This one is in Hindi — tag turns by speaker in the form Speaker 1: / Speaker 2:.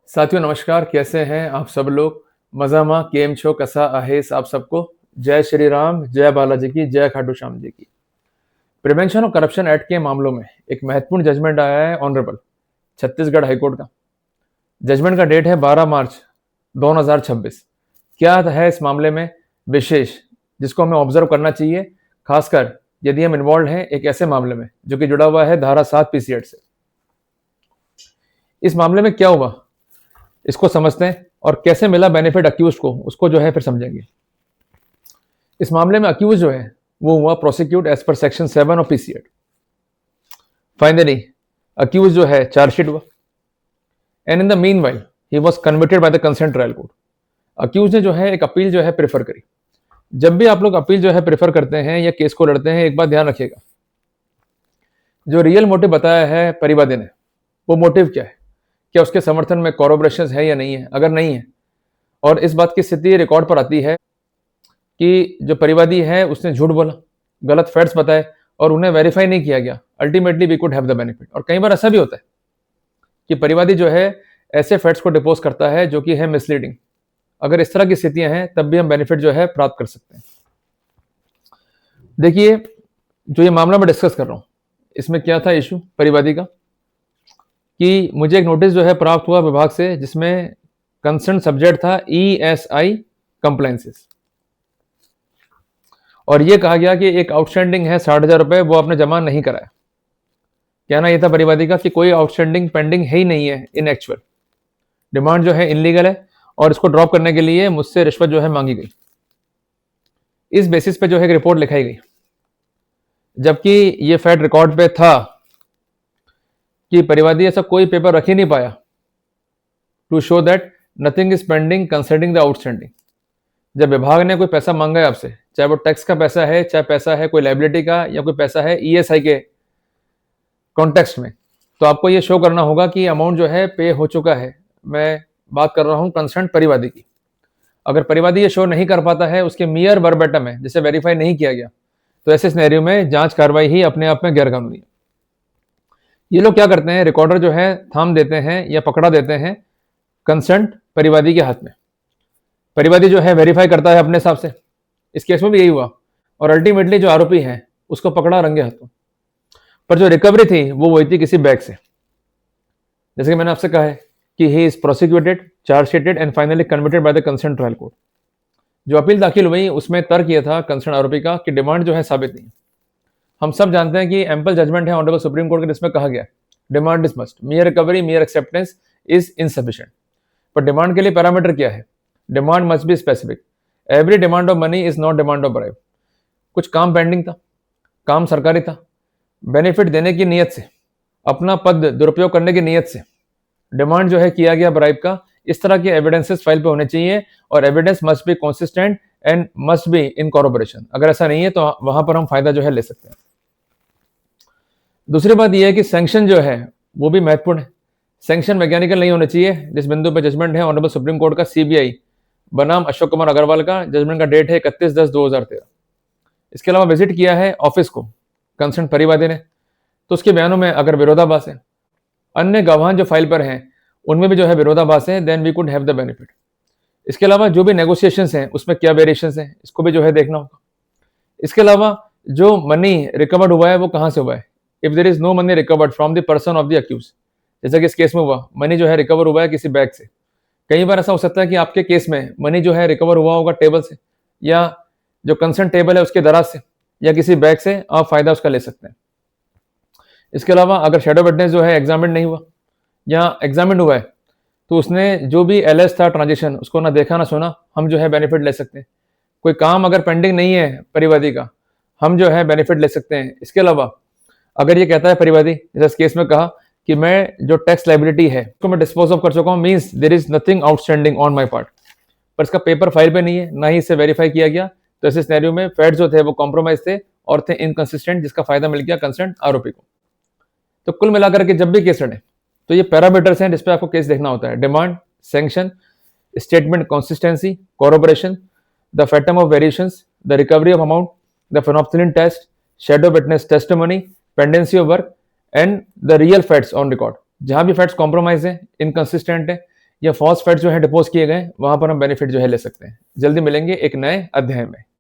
Speaker 1: साथियों नमस्कार, कैसे हैं आप सब लोग? मज़ामा केम छो कसा आहेस आप सबको? जय श्री राम, जय बालाजी की, जय खाटू श्याम जी की। प्रिवेंशन ऑफ करप्शन एक्ट के मामलों में एक महत्वपूर्ण जजमेंट आया है ऑनरेबल छत्तीसगढ़ हाईकोर्ट का। जजमेंट का डेट है 12 मार्च 2026। क्या है इस मामले में विशेष जिसको हमें ऑब्जर्व करना चाहिए, खासकर यदि हम इन्वॉल्व हैं एक ऐसे मामले में जो कि जुड़ा हुआ है धारा 7 पीसी एक्ट से। इस मामले में क्या हुआ इसको समझते हैं और कैसे मिला बेनिफिट अक्यूज को, उसको जो है फिर समझेंगे। इस मामले में अक्यूज जो है वो हुआ prosecute as per section 7 of PC act. Finally accused जो है चार्जशीट हुआ and in the meanwhile he was convicted by the consent trial court. Accused ने जो है एक अपील जो है प्रेफर करी। जब भी आप लोग अपील जो है प्रेफर करते हैं या केस को लड़ते हैं, एक बात ध्यान रखिएगा, जो रियल मोटिव बताया है परिवादी ने, वो मोटिव क्या है, क्या उसके समर्थन में कॉरोबरेशन है या नहीं है। अगर नहीं है और इस बात की स्थिति रिकॉर्ड पर आती है कि जो परिवादी है उसने झूठ बोला, गलत फैक्ट्स बताए और उन्हें वेरीफाई नहीं किया गया, ultimately we could have the benefit. और कई बार ऐसा भी होता है कि परिवादी जो है ऐसे फैक्ट्स को डिपोज करता है जो कि है मिसलीडिंग। अगर इस तरह की स्थितियां हैं तब भी हम बेनिफिट जो है प्राप्त कर सकते हैं। देखिए, जो ये मामला मैं डिस्कस कर रहा हूं इसमें क्या था इशू परिवादी का, कि मुझे एक नोटिस जो है प्राप्त हुआ विभाग से जिसमें कंसर्न सब्जेक्ट था ESI कंप्लायंसेस, और ये कहा गया कि एक आउटस्टैंडिंग है 60,000 रुपए, वो आपने जमा नहीं कराया। कहना यह था परिवादी का कि कोई आउटस्टैंडिंग पेंडिंग है ही नहीं है, इन एक्चुअल डिमांड जो है इनलीगल है और इसको ड्रॉप करने के लिए मुझसे रिश्वत जो है मांगी गई। इस बेसिस पे जो है एक रिपोर्ट लिखाई गई, जबकि ये फैक्ट रिकॉर्ड पे था कि परिवादी ऐसा कोई पेपर रख ही नहीं पाया to show that nothing is pending concerning the outstanding. जब विभाग ने कोई पैसा मांगा है आपसे, चाहे वो टैक्स का पैसा है, चाहे पैसा है कोई लाइबिलिटी का, या कोई पैसा है ESI के कॉन्टेक्स्ट में, तो आपको ये शो करना होगा कि अमाउंट जो है पे हो चुका है। मैं बात कर रहा हूं कंसर्न परिवादी की। अगर परिवादी ये शो नहीं कर पाता है, उसके मियर वर्बेटम है जिसे वेरीफाई नहीं किया गया, तो ऐसे सिनेरियो में जांच कार्रवाई ही अपने आप में गैरकानूनी है। ये लोग क्या करते हैं, रिकॉर्डर जो है थाम देते हैं या पकड़ा देते हैं कंसर्न परिवादी के हाथ में। परिवादी जो है वेरीफाई करता है अपने हिसाब से। इस केस में भी यही हुआ और अल्टीमेटली जो आरोपी है उसको पकड़ा रंगे हाथों। पर जो रिकवरी थी वो वही थी किसी बैग से। जैसे कि मैंने आपसे कहा है कि he is prosecuted, chargesheeted and finally convicted by the concern trial court. जो अपील दाखिल हुई उसमें तर्क यह था कंसर्न आरोपी का कि डिमांड जो है साबित नहीं है। हम सब जानते हैं कि एम्पल जजमेंट है ऑनरेबल सुप्रीम कोर्ट के जिसमें कहा गया demand is must, मियर recovery मियर acceptance is insufficient. पर डिमांड के लिए पैरामीटर क्या है? Demand must be specific. Every demand of money is not demand of bribe. कुछ काम पेंडिंग था, काम सरकारी था, बेनिफिट देने की नीयत से, अपना पद दुरुपयोग करने की नीयत से डिमांड जो है किया गया ब्राइब का। इस तरह के एविडेंसेस फाइल पे होने चाहिए और evidence must be consistent and must be in corroboration. अगर ऐसा नहीं है तो वहां पर हम फायदा जो है ले सकते हैं। दूसरी बात यह है कि सैंक्शन जो है वो भी महत्वपूर्ण है। सैंक्शन मैकेनिकल नहीं होने चाहिए। जिस बिंदु पर जजमेंट है ऑनरेबल सुप्रीम कोर्ट का CBI बनाम अशोक कुमार अग्रवाल का, जजमेंट का डेट है 31/10/2013। इसके अलावा विजिट किया है ऑफिस को कंसर्न परिवादी ने, तो उसके बयानों में अगर विरोधाभास है, अन्य गवाह जो फाइल पर हैं उनमें भी जो है विरोधाभास है, then we could have the benefit. इसके अलावा जो भी नेगोशिएशंस हैं उसमें क्या वेरिएशंस हैं इसको भी जो है देखना होगा। इसके अलावा जो मनी रिकवर्ड हुआ है वो कहां से हुआ है। If there is no money recovered from the person of the accused, जैसा कि इस केस में हुआ, मनी जो है रिकवर हुआ है किसी बैग से। कई बार ऐसा हो सकता है कि आपके केस में मनी जो है रिकवर हुआ होगा टेबल से, या जो कंसर्न टेबल है उसके दराज से, या किसी बैग से आप फायदा उसका ले सकते हैं। इसके अलावा अगर शेडो विटनेस जो है एग्जामिन नहीं हुआ या एग्जामिन हुआ है, तो उसने जो भी LS था ट्रांजेक्शन उसको ना देखा ना सुना, हम जो है बेनिफिट ले सकते हैं। कोई काम अगर पेंडिंग नहीं है परिवादी का, हम जो है बेनिफिट ले सकते हैं। इसके अलावा अगर ये कहता है परिवादी, जैसे इस केस में कहा कि मैं जो टैक्स लाइबिलिटी है उसको मैं डिस्पोज ऑफ कर चुका हूं, means there is nothing outstanding on my part, पर इसका पेपर फाइल पे नहीं है, ना ही इसे वेरीफाई किया गया, तो ऐसे सिनेरियो में फैक्ट जो थे वो कॉम्प्रोमाइज थे और थे इनकंसिस्टेंट, जिसका फायदा मिल गया कंसर्न आरोपी को। तो कुल मिलाकर के जब भी केस लड़े तो ये पैरामीटर्स हैं जिसपे आपको केस देखना होता है: demand, sanction, statement consistency, corroboration, the factum of variations, the recovery of amount, the phenolphthalein test, shadow witness testimony, pendency of work and the real facts on record. जहां भी फैक्ट्स कॉम्प्रोमाइज है, इनकंसिस्टेंट है, या फॉस्फेट जो है डिपोज किए गए, वहां पर हम बेनिफिट जो है ले सकते हैं। जल्दी मिलेंगे एक नए अध्याय में।